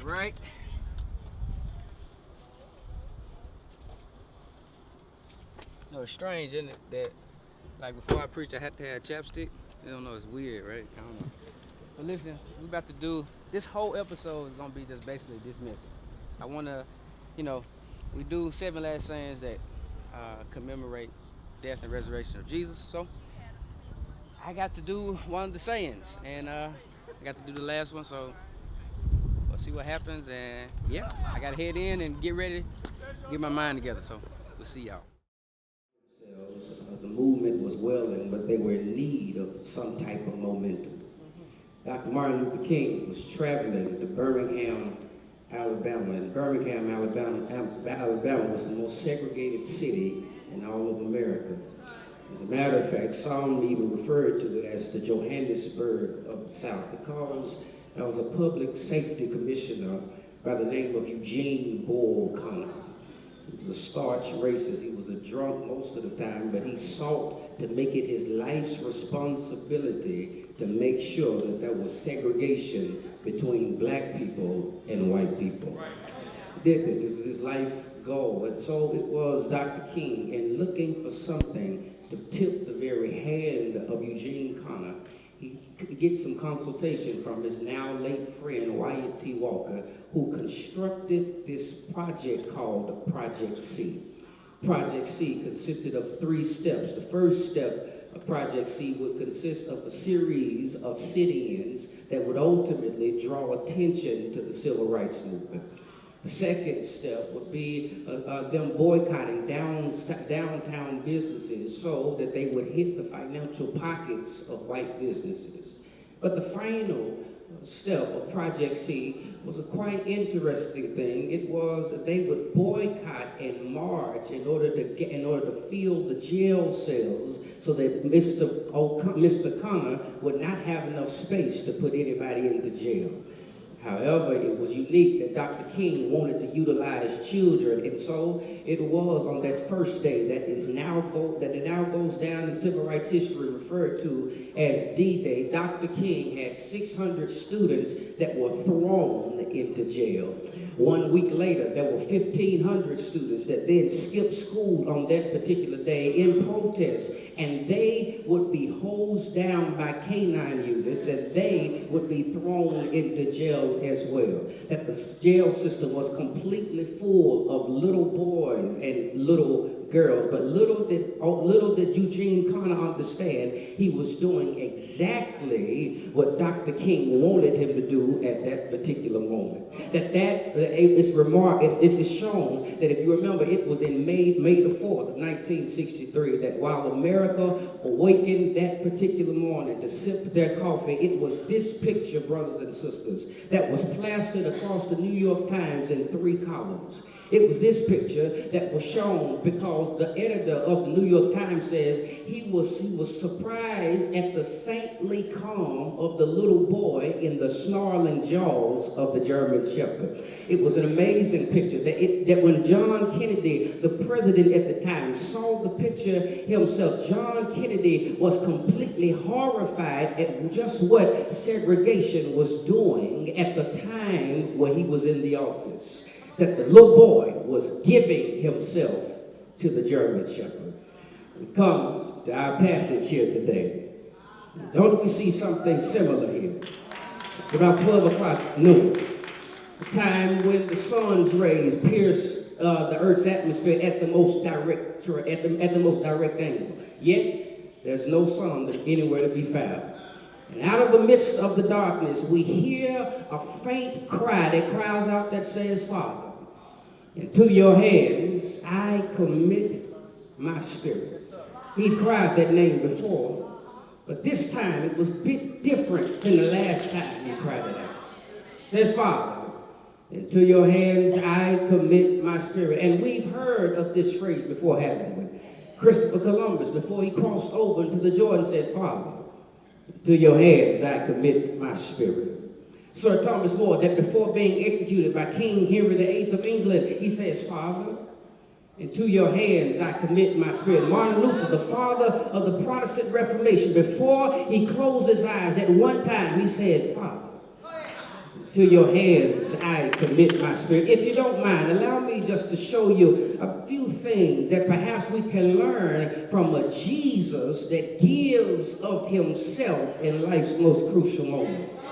Right? No, it's strange, isn't it? That, like, before I preach, I had to have chapstick. You don't know, it's weird, right? I don't know. But listen, we about to do, this whole episode is going to be just basically this message. I want to, we do 7 last sayings that commemorate death and resurrection of Jesus. So I got to do one of the sayings, and I got to do the last one. So we'll see what happens. And yeah, I got to head in and get ready, get my mind together. So we'll see y'all. The movement was welling, but they were in need of some type of momentum. Dr. Martin Luther King was traveling to Birmingham, Alabama, and Birmingham, Alabama was the most segregated city in all of America. As a matter of fact, some even referred to it as the Johannesburg of the South, because there was a public safety commissioner by the name of Eugene Bull Connor. He was a starch racist. He was a drunk most of the time, but he sought to make it his life's responsibility to make sure that there was segregation between black people and white people. He did this. It was his life goal. And so it was Dr. King, in looking for something to tip the very hand of Eugene Connor, he gets some consultation from his now late friend, Wyatt T. Walker, who constructed this project called Project C. Project C consisted of 3 steps. The first step of Project C would consist of a series of sit-ins that would ultimately draw attention to the civil rights movement. The second step would be them boycotting downtown businesses so that they would hit the financial pockets of white businesses. But the final step of Project C was a quite interesting thing. It was that they would boycott and march in order to fill the jail cells so that Mr. Connor would not have enough space to put anybody into jail. However, it was unique that Dr. King wanted to utilize children, and so it was on that first day that it now goes down in civil rights history referred to as D-Day. Dr. King had 600 students that were thrown into jail. 1 week later, there were 1,500 students that then skipped school on that particular day in protest, and they would be hosed down by K-9 units, and they would be thrown into jail as well. That the jail system was completely full of little boys and little girls, but little did Eugene Connor understand he was doing exactly what Dr. King wanted him to do at that particular moment. It is shown that, if you remember, it was in May the 4th of 1963 that while America awakened that particular morning to sip their coffee, it was this picture, brothers and sisters, that was plastered across the New York Times in 3 columns. It was this picture that was shown because the editor of the New York Times says he was surprised at the saintly calm of the little boy in the snarling jaws of the German Shepherd. It was an amazing picture that when John Kennedy, the president at the time, saw the picture himself, John Kennedy was completely horrified at just what segregation was doing at the time when he was in the office. That the little boy was giving himself to the German Shepherd. We come to our passage here today. Don't we see something similar here? It's about 12 o'clock noon, the time when the sun's rays pierce the Earth's atmosphere at the most direct angle. Yet there's no sun anywhere to be found. And out of the midst of the darkness, we hear a faint cry that cries out that says, Father, into your hands I commit my spirit. He cried that name before, but this time it was a bit different than the last time he cried it out. It says, Father, into your hands I commit my spirit. And we've heard of this phrase before, haven't we? Christopher Columbus, before he crossed over into the Jordan, said, Father, to your hands I commit my spirit. Sir Thomas More, that before being executed by King Henry VIII of England, he says, Father, into your hands I commit my spirit. Martin Luther, the father of the Protestant Reformation, before he closed his eyes at one time, he said, Father, To your hands I commit my spirit. If you don't mind, allow me just to show you a few things that perhaps we can learn from a Jesus that gives of himself in life's most crucial moments.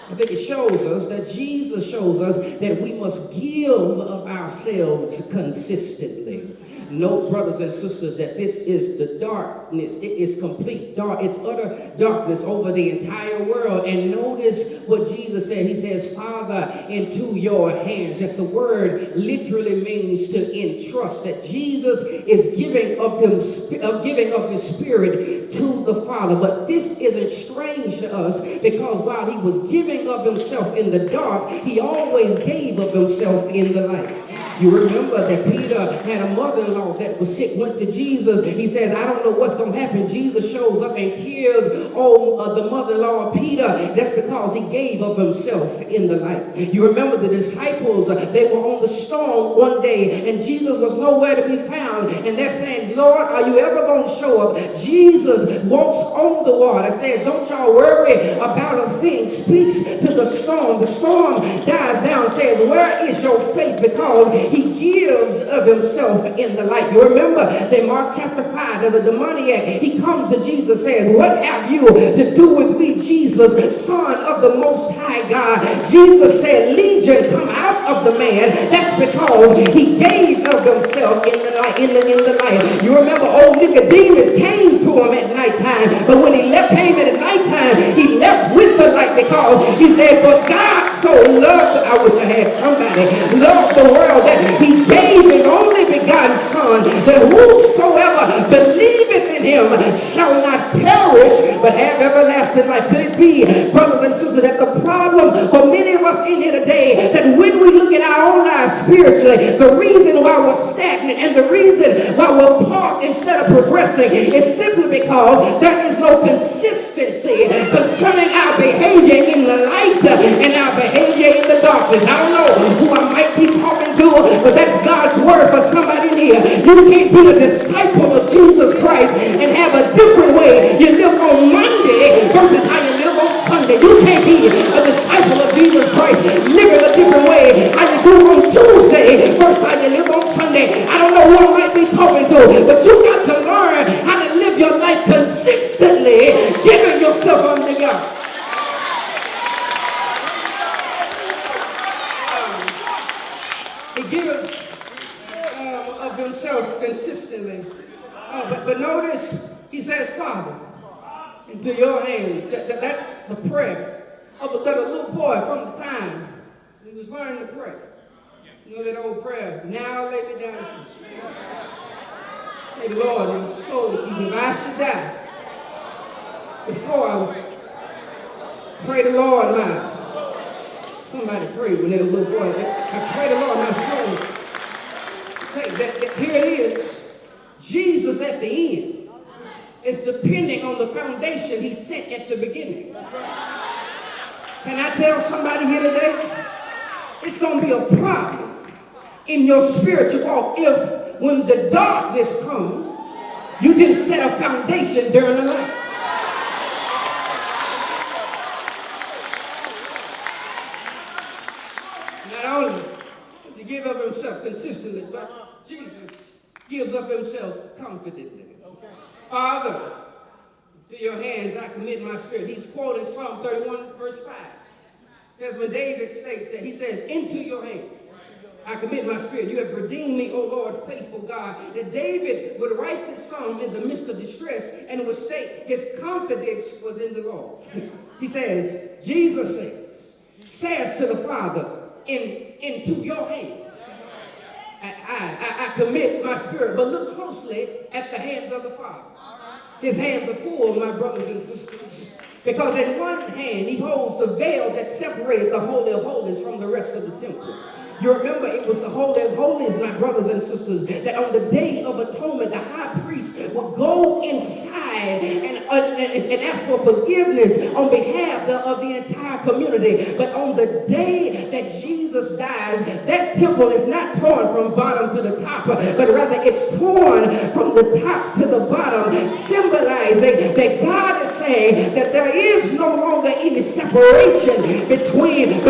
I think it shows us that Jesus shows us that we must give of ourselves consistently. Know, brothers and sisters, that this is the darkness. It is complete dark. It's utter darkness over the entire world. And notice what Jesus said. He says, Father, into your hands. That the word literally means to entrust. That Jesus is giving of his spirit to the Father. But this isn't strange to us, because while he was giving of himself in the dark, he always gave of himself in the light. You remember that Peter had a mother-in-law that was sick, went to Jesus. He says, I don't know what's going to happen. Jesus shows up and cures the mother-in-law of Peter. That's because he gave of himself in the light. You remember the disciples, they were on the storm one day, and Jesus was nowhere to be found. And they're saying, Lord, are you ever going to show up? Jesus walks on the water, says, don't y'all worry about a thing. Speaks to the storm. The storm dies down, says, where is your faith? Because he gives of himself in the light. You remember that Mark chapter 5, there's a demoniac. He comes to Jesus, says, what have you to do with me, Jesus, Son of the Most High God? Jesus said, Legion, come out of the man. That's because he gave of himself in the light. In the light. You remember old Nicodemus came to him at nighttime, but when he came at nighttime, he left with the light, because he said, but God so loved, I wish I had somebody, loved the world that he gave his only begotten Son, that whosoever believeth in him shall not perish, but have everlasting life. Could it be, brothers and sisters, that the problem for many of us in here today, that when we look at our own lives spiritually, the reason why we're stagnant and the reason why we're parked instead of progressing is simply because there is no consistency concerning our behavior in the light and our behavior in the darkness. I don't know who I might be talking to, but that's God's word for somebody in here. You can't be a disciple of Jesus Christ and have a different way you live on Monday versus how you live on Sunday. You can't be a disciple of Jesus Christ living a different way how you do on Tuesday versus how you live on Sunday. I don't know who I might be talking to, but you got to learn how to live your life consistently, giving yourself unto God. He gives of himself consistently. But notice, he says, Father, into your hands. That's the prayer of a little boy from the time he was learning to pray. You know that old prayer, now lay me down to sleep. Hey, Lord, your soul to keep me. If I should die before I pray the Lord now. Somebody prayed when they were a little boy. I pray the Lord, my soul. Here it is. Jesus at the end is depending on the foundation he set at the beginning. Can I tell somebody here today? It's going to be a problem in your spiritual walk if when the darkness comes, you didn't set a foundation during the night. Not only does he give of himself consistently, but Jesus gives of himself confidently. Father, to your hands I commit my spirit. He's quoting Psalm 31 verse 5. It says when David states that, he says, into your hands I commit my spirit. You have redeemed me, O Lord, faithful God. That David would write this psalm in the midst of distress and would state his confidence was in the Lord. He says, Jesus says to the Father, into your hands I commit my spirit. But look closely at the hands of the Father. His hands are full, my brothers and sisters. Because in one hand, he holds the veil that separated the Holy of Holies from the rest of the temple. You remember it was the Holy of Holies, my brothers and sisters, that on the Day of Atonement, the high priest would go inside and ask for forgiveness on behalf of the entire community. But on the day that Jesus dies, that temple is not torn from bottom to the top, but rather it's torn from the top to the bottom, symbolizing that God is saying that there is no longer any separation between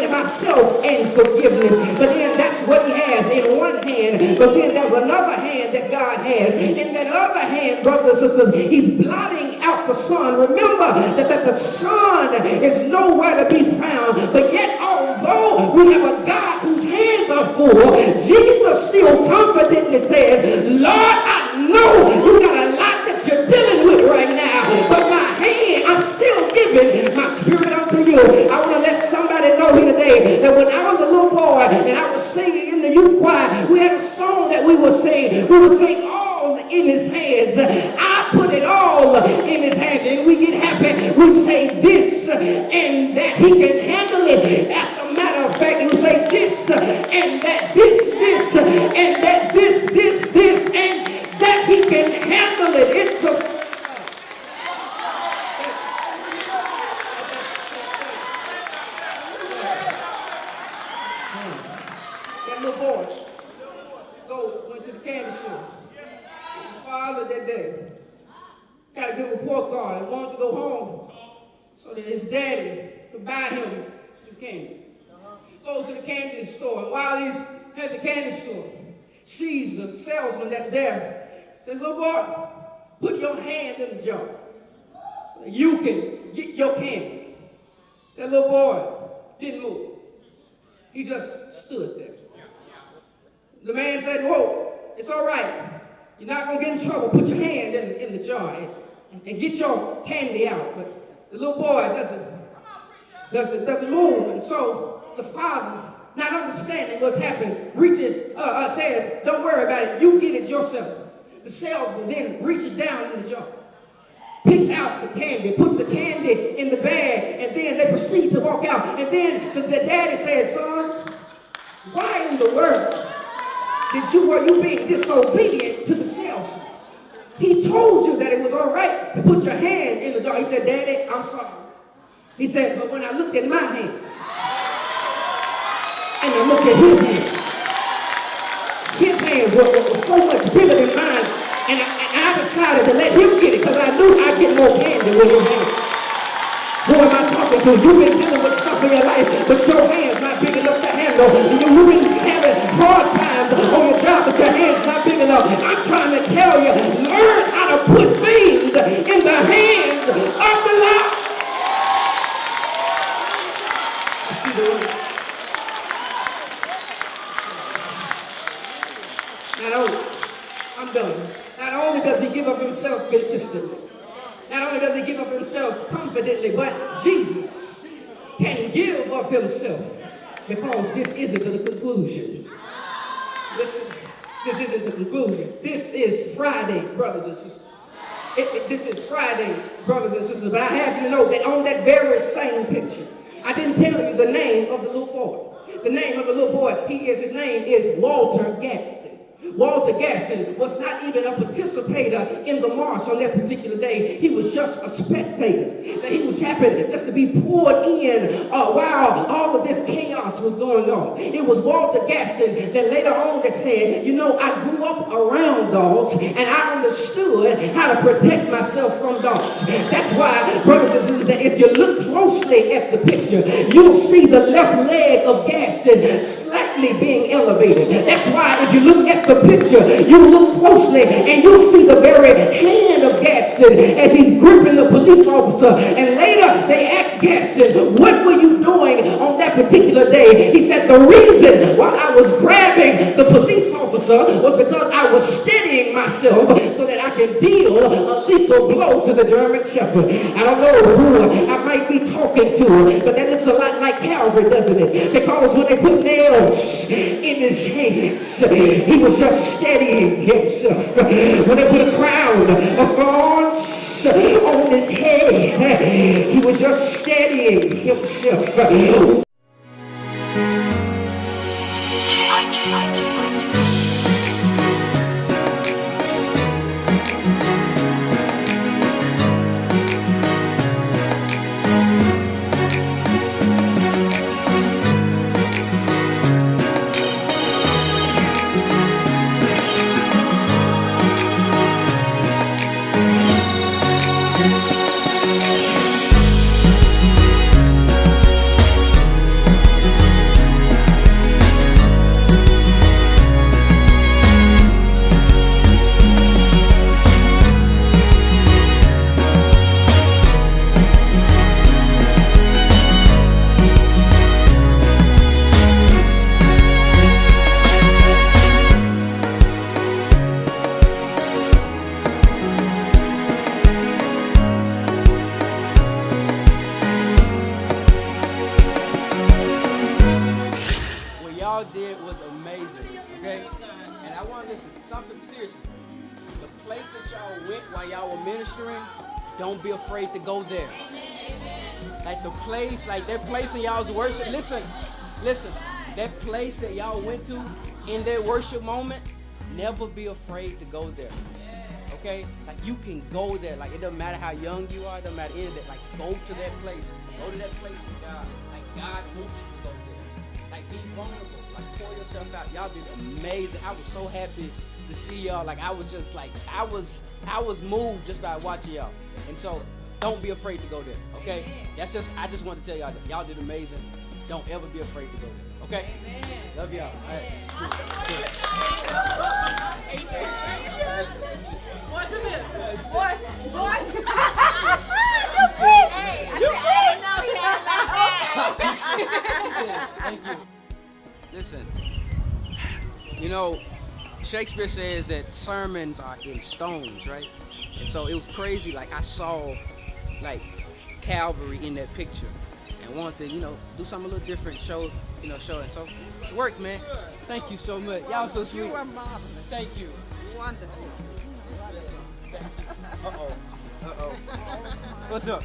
myself and forgiveness. But then that's what he has in one hand, but then there's another hand that God has. In that other hand, brothers and sisters, he's blotting out the sun. Remember that the sun is nowhere to be found, but yet although we have a God whose hands are full, Jesus still confidently says, Lord, I know you got a lot that you're dealing with right now, but my hand, I'm still giving my spirit unto you. I want to let somebody know here today that when I was a little boy and I was singing in the youth choir, we had a song that we would sing. We would sing all in his hands. I put it all in his hands. And we get happy. We say this and that. He can handle it. As a matter of fact, we say this and that. This and that. This and that. He can handle it. It's a little boy went to the candy store. His father that day got a good report card and wanted to go home so that his daddy could buy him some candy. Goes to the candy store, and while he's at the candy store, sees the salesman that's there. Says, little boy, put your hand in the jar so that you can get your candy. That little boy didn't move. He just stood there. The man said, whoa, it's all right. You're not going to get in trouble. Put your hand in the jar and get your candy out. But the little boy doesn't move. And so the father, not understanding what's happened, says, don't worry about it. You get it yourself. The salesman then reaches down in the jar, picks out the candy, puts the candy in the bag, and then they proceed to walk out. And then the daddy said, son, why in the world were you being disobedient to the salesman? He told you that it was all right to put your hand in the jar. He said, Daddy, I'm sorry. He said, but when I looked at my hands and I looked at his hands were so much bigger than mine, and I decided to let him get it because I knew I'd get more candy with his hands. Who am I talking to? You've been dealing with stuff in your life, but your hand's not big enough to handle. You've been having hard times on your job, but your hand's not big enough. I'm trying to tell you, learn how to put things in the hands of the Lord. I see the word. I'm done. Not only does he give of himself consistently, not only does he give of himself confidently, but Jesus can give of himself, because this isn't the conclusion. Listen, this isn't the conclusion. This is Friday, brothers and sisters. This is Friday, brothers and sisters. But I have you to know that on that very same picture, I didn't tell you the name of the little boy. The name of the little boy, his name is Walter Gadsden. Walter Gadsden was not even a participator in the march on that particular day. He was just a spectator. That he was happy just to be poured in while all of this chaos was going on. It was Walter Gadsden that later on that said, you know, I grew up around dogs and I understood how to protect myself from dogs. That's why, brothers and sisters, that if you look closely at the picture, you'll see the left leg of Gadsden slightly being elevated. That's why if you look at the picture, you look closely and you'll see the very hand of Gadsden as he's gripping the police officer. And later they asked Gadsden, what were you doing on that particular day? He said, the reason why I was grabbing the police officer was because I was steadying myself so that I could deal a lethal blow to the German Shepherd. I don't know who I might be talking to, but that looks a lot like Calvary, doesn't it? Because when they put nails in his hands, he was just steadying himself. When they put a crown of thorns on his head, he was just steadying himself. y'all did was amazing, okay? And I want to listen, something seriously. The place that y'all went while y'all were ministering, don't be afraid to go there. Like the place, like that place in y'all's worship. Listen, that place that y'all went to in their worship moment, never be afraid to go there. Okay? Like you can go there. Like it doesn't matter how young you are, it doesn't matter any of that. Like go to that place. Go to that place with God. Like God wants you to go there. Like be vulnerable. Like pour yourself out. Y'all did amazing. I was so happy to see y'all. Like I was just like I was moved just by watching y'all. And so don't be afraid to go there. Okay? I just want to tell y'all that y'all did amazing. Don't ever be afraid to go there. Okay? Amen. Love y'all. All right. What's in it? What? You preach! You preach! No, he had like that. Thank you. Listen, you know, Shakespeare says that sermons are in stones, right? And so it was crazy. Like I saw, like Calvary in that picture, and wanted to, you know, do something a little different. Show. And so work, man. Thank you so much. Y'all so sweet. You are marvelous. Thank you. Wonderful. Uh-oh. What's up?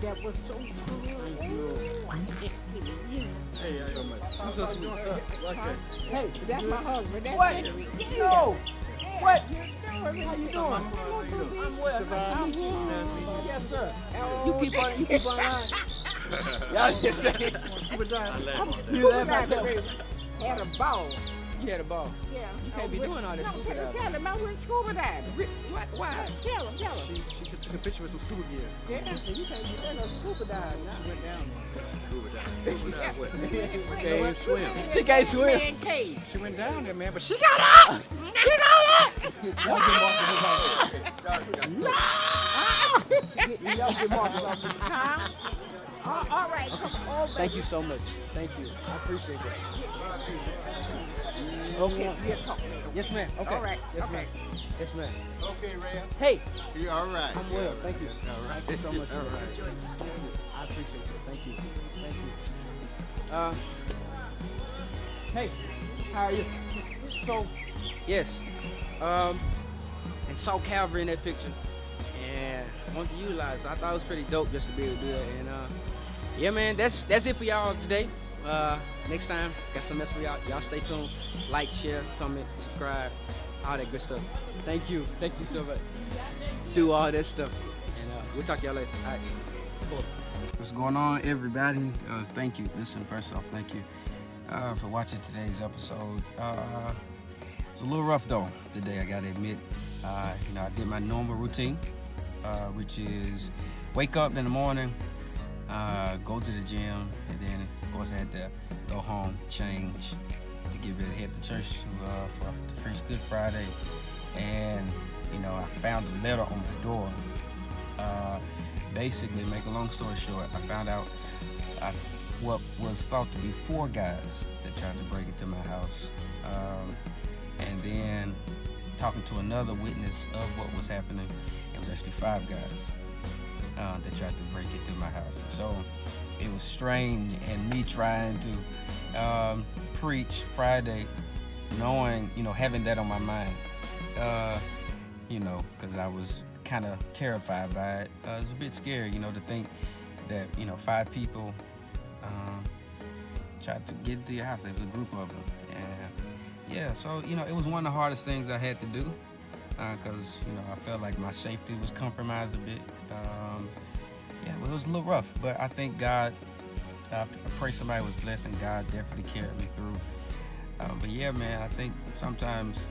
That was so good. Thank you. Hey, how you much? I'm so sweet. Hey, that's my husband. That's What? Henry. No. What? How you doing? I'm well. Survive. Nice to meet you. Nice to meet you. Yes, sir. Oh, You keep on line. Y'all just saying. You laugh at that. had a ball. You had a ball. Yeah. You can't be doing all this scuba diving. Tell him I went scuba diving. What? Why? Tell him. She took a picture with some scuba gear. Yeah, so you can't get no scuba diving. She went down there. Scuba dive what? Can't swim. She can't swim. Man cave. She went down there, man, but she got up! Y'all get marked off. Huh? All right, come over. Thank you so much. Thank you. I appreciate that. Okay, we'll talk. Yes, ma'am. Okay. All right. Yes, Okay. ma'am. Yes, ma'am. Okay, Ray. Hey, You all right? I'm well. Thank you. All right. Thank you so much. All right. Thank you. I appreciate it. Thank you. Hey, how are you? So, yes. And saw Calvary in that picture, and wanted to utilize it. I thought it was pretty dope just to be able to do that. And yeah, man, that's it for y'all today. Next time, got some mess for y'all. Y'all stay tuned. Like, share, comment, subscribe, all that good stuff. Thank you so much. Do all that stuff, and we'll talk to y'all later. All right. Cool. What's going on, everybody? Thank you. Listen, first off, thank you for watching today's episode. It's a little rough though today, I gotta admit. You know, I did my normal routine, which is wake up in the morning, go to the gym, and then of course I had to go home, change to get ready to head to church for the first Good Friday. And you know, I found a letter on my door. Basically, make a long story short, I found out what was thought to be 4 guys that tried to break into my house. And then talking to another witness of what was happening, it was actually 5 guys that tried to break into my house. And so it was strange, and me trying to preach Friday, knowing, you know, having that on my mind, you know, because I was kind of terrified by it. It was a bit scary, you know, to think that, you know, 5 people tried to get into your house. There was a group of them. And yeah, so, you know, it was one of the hardest things I had to do because, you know, I felt like my safety was compromised a bit. Yeah, well, it was a little rough, but I think God, I pray somebody was blessed, and God definitely carried me through. But yeah, man, I think sometimes,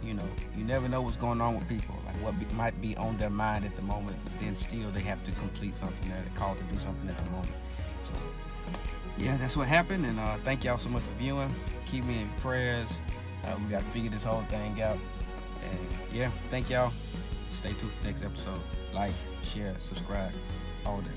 you know, you never know what's going on with people, like what might be on their mind at the moment, but then still they have to complete something, they're called to do something at the moment. So yeah, that's what happened, and thank y'all so much for viewing. Keep me in prayers. We got to figure this whole thing out. And yeah, thank y'all. Stay tuned for the next episode. Like, share, subscribe, all that.